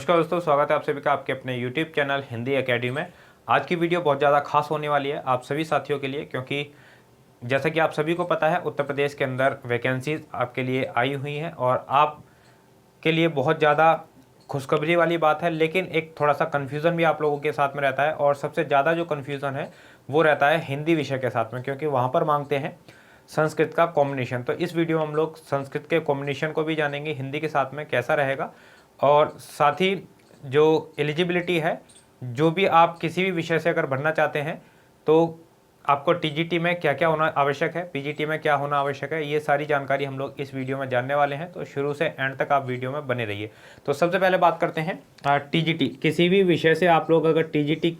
नमस्कार दोस्तों, स्वागत है आप सभी का आपके अपने YouTube चैनल हिंदी एकेडमी में। आज की वीडियो बहुत ज़्यादा खास होने वाली है आप सभी साथियों के लिए, क्योंकि जैसा कि आप सभी को पता है उत्तर प्रदेश के अंदर वैकेंसीज आपके लिए आई हुई हैं और आप के लिए बहुत ज़्यादा खुशखबरी वाली बात है। लेकिन एक थोड़ा सा कन्फ्यूज़न भी आप लोगों के साथ में रहता है और सबसे ज़्यादा जो कन्फ्यूज़न है वो रहता है हिंदी विषय के साथ में, क्योंकि वहाँ पर मांगते हैं संस्कृत का कॉम्बिनेशन। तो इस वीडियो में हम लोग संस्कृत के कॉम्बिनेशन को भी जानेंगे, हिंदी के साथ में कैसा रहेगा, और साथ ही जो एलिजिबिलिटी है, जो भी आप किसी भी विषय से अगर भरना चाहते हैं तो आपको टीजीटी में क्या क्या होना आवश्यक है, पीजीटी में क्या होना आवश्यक है, ये सारी जानकारी हम लोग इस वीडियो में जानने वाले हैं। तो शुरू से एंड तक आप वीडियो में बने रहिए। तो सबसे पहले बात करते हैं टीजीटी। किसी भी विषय से आप लोग अगर टीजीटी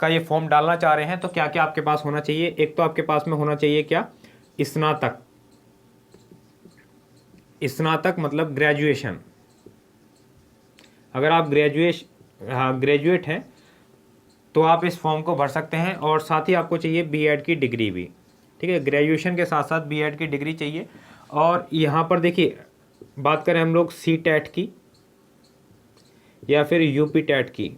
का ये फॉर्म डालना चाह रहे हैं तो क्या क्या आपके पास होना चाहिए। एक तो आपके पास में होना चाहिए क्या, स्नातक। स्नातक मतलब ग्रेजुएशन। अगर आप ग्रेजुएट हैं तो आप इस फॉर्म को भर सकते हैं। और साथ ही आपको चाहिए बीएड की डिग्री भी, ठीक है। ग्रेजुएशन के साथ साथ बीएड की डिग्री चाहिए। और यहाँ पर देखिए, बात करें हम लोग सी टेट की या फिर यूपी टेट की,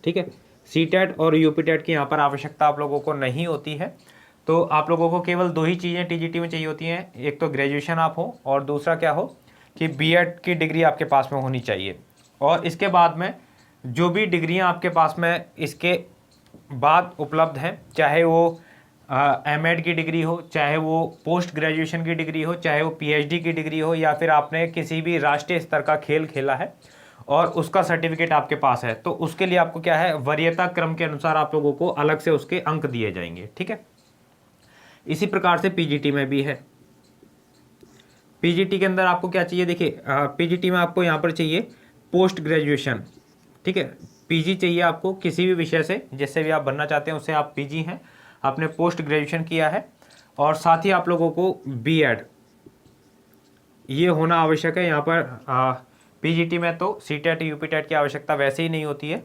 ठीक है। सी टेट और यूपी टेट की यहाँ पर आवश्यकता आप लोगों को नहीं होती है। तो आप लोगों को केवल दो ही चीज़ें टीजीटी में चाहिए होती हैं, एक तो ग्रेजुएशन आप हो और दूसरा क्या हो कि बीएड की डिग्री आपके पास में होनी चाहिए। और इसके बाद में जो भी डिग्रियां आपके पास में इसके बाद उपलब्ध हैं, चाहे वो एमएड की डिग्री हो, चाहे वो पोस्ट ग्रेजुएशन की डिग्री हो, चाहे वो पीएचडी की डिग्री हो, या फिर आपने किसी भी राष्ट्रीय स्तर का खेल खेला है और उसका सर्टिफिकेट आपके पास है, तो उसके लिए आपको क्या है, वरीयता क्रम के अनुसार आप लोगों को अलग से उसके अंक दिए जाएंगे, ठीक है। इसी प्रकार से पीजीटी में भी है। पीजीटी के अंदर आपको क्या चाहिए, देखिए पीजीटी में आपको यहाँ पर चाहिए पोस्ट ग्रेजुएशन, ठीक है। पीजी चाहिए आपको किसी भी विषय से, जिससे भी आप बनना चाहते हैं उससे आप पीजी हैं, आपने पोस्ट ग्रेजुएशन किया है। और साथ ही आप लोगों को बीएड ये होना आवश्यक है। यहाँ पर पीजीटी में तो सीटेट यूपीटेट की आवश्यकता वैसे ही नहीं होती है।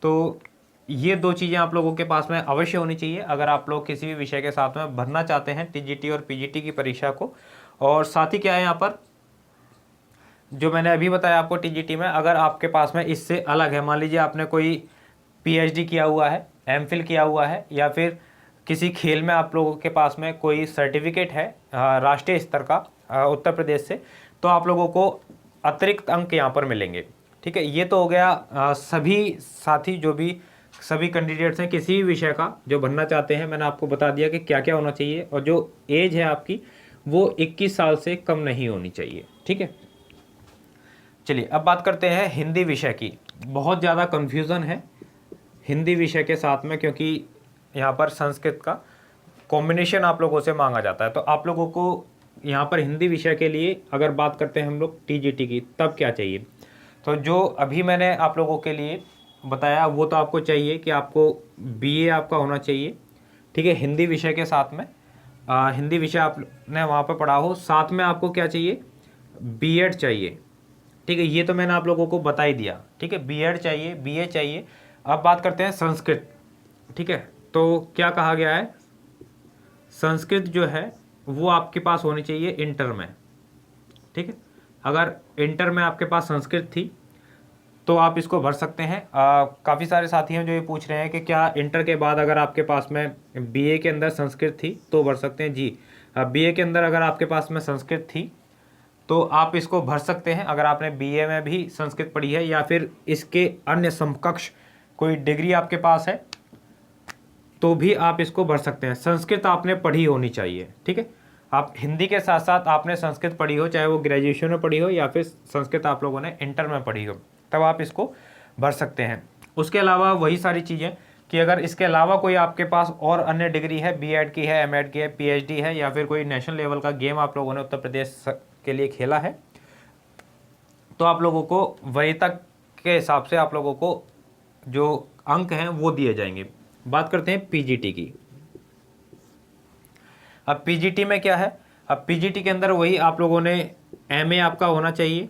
तो ये दो चीज़ें आप लोगों के पास में अवश्य होनी चाहिए अगर आप लोग किसी भी विषय के साथ में भरना चाहते हैं टीजीटी और पीजीटी की परीक्षा को। और साथ ही क्या है, यहाँ पर जो मैंने अभी बताया आपको टीजीटी में, अगर आपके पास में इससे अलग है, मान लीजिए आपने कोई पीएचडी किया हुआ है, एमफिल किया हुआ है, या फिर किसी खेल में आप लोगों के पास में कोई सर्टिफिकेट है राष्ट्रीय स्तर का उत्तर प्रदेश से, तो आप लोगों को अतिरिक्त अंक यहाँ पर मिलेंगे, ठीक है। ये तो हो गया सभी साथी जो भी सभी कैंडिडेट्स हैं किसी भी विषय का जो बनना चाहते हैं, मैंने आपको बता दिया कि क्या क्या होना चाहिए। और जो एज है आपकी वो 21 साल से कम नहीं होनी चाहिए, ठीक है। चलिए अब बात करते हैं हिंदी विषय की। बहुत ज़्यादा कन्फ्यूज़न है हिंदी विषय के साथ में, क्योंकि यहाँ पर संस्कृत का कॉम्बिनेशन आप लोगों से मांगा जाता है। तो आप लोगों को यहाँ पर हिंदी विषय के लिए अगर बात करते हैं हम लोग टीजीटी की, तब क्या चाहिए। तो जो अभी मैंने आप लोगों के लिए बताया वो तो आपको चाहिए कि आपको बीए आपका होना चाहिए, ठीक है, हिंदी विषय के साथ में। हिंदी विषय आपने वहाँ पर पढ़ा हो। साथ में आपको क्या चाहिए, बीएड चाहिए, ठीक है। ये तो मैंने आप लोगों को बता ही दिया, ठीक है। बीएड चाहिए, बीए चाहिए। अब बात करते हैं संस्कृत, ठीक है। तो क्या कहा गया है, संस्कृत जो है वो आपके पास होनी चाहिए इंटर में, ठीक है। अगर इंटर में आपके पास संस्कृत थी तो आप इसको भर सकते हैं। काफ़ी सारे साथी हैं जो ये पूछ रहे हैं कि क्या इंटर के बाद अगर आपके पास में बीए के अंदर संस्कृत थी तो भर सकते हैं। जी, बीए के अंदर अगर आपके पास में संस्कृत थी तो आप इसको भर सकते हैं। अगर आपने बीए में भी संस्कृत पढ़ी है या फिर इसके अन्य समकक्ष कोई डिग्री आपके पास है तो भी आप इसको भर सकते हैं। संस्कृत आपने पढ़ी होनी चाहिए, ठीक है। आप हिंदी के साथ साथ आपने संस्कृत पढ़ी हो, चाहे वो ग्रेजुएशन में पढ़ी हो या फिर संस्कृत आप लोगों ने इंटर में पढ़ी हो, तब आप इसको भर सकते हैं। उसके अलावा वही सारी चीज़ें कि अगर इसके अलावा कोई आपके पास और अन्य डिग्री है, बीएड की है, एमएड की है, पीएचडी है, या फिर कोई नेशनल लेवल का गेम आप लोगों ने उत्तर प्रदेश के लिए खेला है, तो आप लोगों को वरीयता के हिसाब से आप लोगों को जो अंक हैं वो दिए जाएंगे। बात करते हैं पीजीटी की। अब पीजीटी में क्या है, अब पीजीटी के अंदर वही आप लोगों ने एमए आपका होना चाहिए,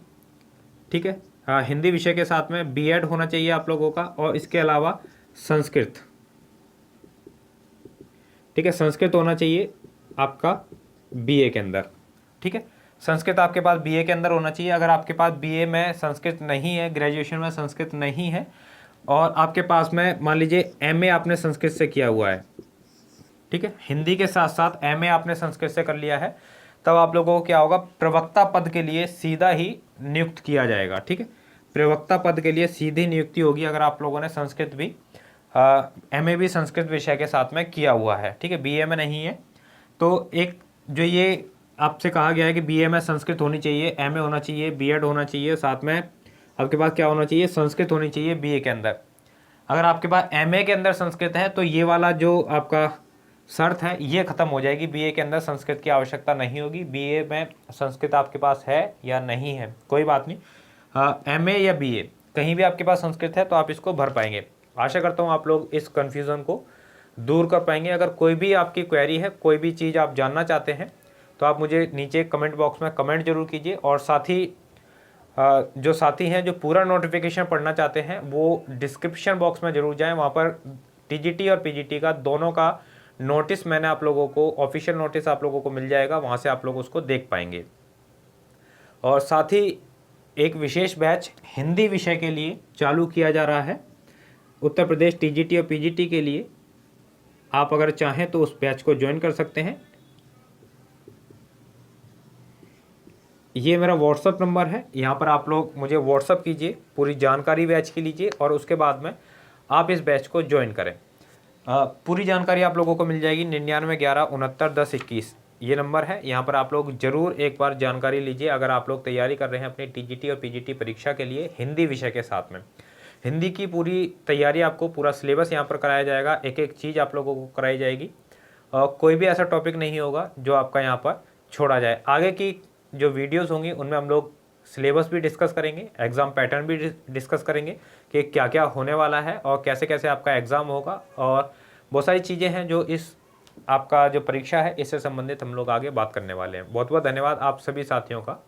ठीक है। हिंदी विषय के साथ में बीएड होना चाहिए आप लोगों का, और इसके अलावा संस्कृत, ठीक है, संस्कृत होना चाहिए आपका बीए के अंदर, ठीक है। संस्कृत आपके पास बीए के अंदर होना चाहिए। अगर आपके पास बीए में संस्कृत नहीं है, ग्रेजुएशन में संस्कृत नहीं है, और आपके पास में मान लीजिए एमए आपने संस्कृत से किया हुआ है, ठीक है, हिंदी के साथ साथ एमए आपने संस्कृत से कर लिया है, तब आप लोगों को क्या होगा, प्रवक्ता पद के लिए सीधा ही नियुक्त किया जाएगा। ठीक है, प्रवक्ता पद के लिए सीधी नियुक्ति होगी अगर आप लोगों ने संस्कृत भी एमए भी संस्कृत विषय के साथ में किया हुआ है। ठीक है, बीए में नहीं है तो एक जो ये आपसे कहा गया है कि बीए में संस्कृत होनी चाहिए, एमए होना चाहिए, बीएड होना चाहिए, साथ में आपके पास क्या होना चाहिए, संस्कृत होनी चाहिए बीए के अंदर। अगर आपके पास एमए के अंदर संस्कृत है तो ये वाला जो आपका शर्त है ये खत्म हो जाएगी, बीए के अंदर संस्कृत की आवश्यकता नहीं होगी। बीए में संस्कृत आपके पास है या नहीं है कोई बात नहीं, एमए या बीए कहीं भी आपके पास संस्कृत है तो आप इसको भर पाएंगे। आशा करता हूँ आप लोग इस कन्फ्यूज़न को दूर कर पाएंगे। अगर कोई भी आपकी क्वेरी है, कोई भी चीज़ आप जानना चाहते हैं तो आप मुझे नीचे कमेंट बॉक्स में कमेंट जरूर कीजिए, और साथ ही जो साथी हैं जो पूरा नोटिफिकेशन पढ़ना चाहते हैं वो डिस्क्रिप्शन बॉक्स में जरूर जाएं, वहाँ पर टीजीटी और पीजीटी का दोनों का नोटिस मैंने आप लोगों को, ऑफिशियल नोटिस आप लोगों को मिल जाएगा, वहाँ से आप लोग उसको देख पाएंगे। और साथ ही एक विशेष बैच हिंदी विषय के लिए चालू किया जा रहा है उत्तर प्रदेश टीजीटी और पीजीटी के लिए। आप अगर चाहें तो उस बैच को ज्वाइन कर सकते हैं। ये मेरा व्हाट्सअप नंबर है, यहाँ पर आप लोग मुझे व्हाट्सअप कीजिए, पूरी जानकारी बैच की लीजिए और उसके बाद में आप इस बैच को ज्वाइन करें। पूरी जानकारी आप लोगों को मिल जाएगी 9911691021 ये नंबर है। यहाँ पर आप लोग ज़रूर एक बार जानकारी लीजिए अगर आप लोग तैयारी कर रहे हैं अपनी टीजीटी और पीजीटी परीक्षा के लिए हिंदी विषय के साथ में। हिंदी की पूरी तैयारी, आपको पूरा सिलेबस यहाँ पर कराया जाएगा, एक एक चीज़ आप लोगों को कराई जाएगी, और कोई भी ऐसा टॉपिक नहीं होगा जो आपका यहाँ पर छोड़ा जाए। आगे की जो वीडियोस होंगी उनमें हम लोग सिलेबस भी डिस्कस करेंगे, एग्ज़ाम पैटर्न भी डिस्कस करेंगे कि क्या क्या होने वाला है और कैसे कैसे आपका एग्ज़ाम होगा, और बहुत सारी चीज़ें हैं जो इस आपका जो परीक्षा है इससे संबंधित हम लोग आगे बात करने वाले हैं। बहुत बहुत धन्यवाद आप सभी साथियों का।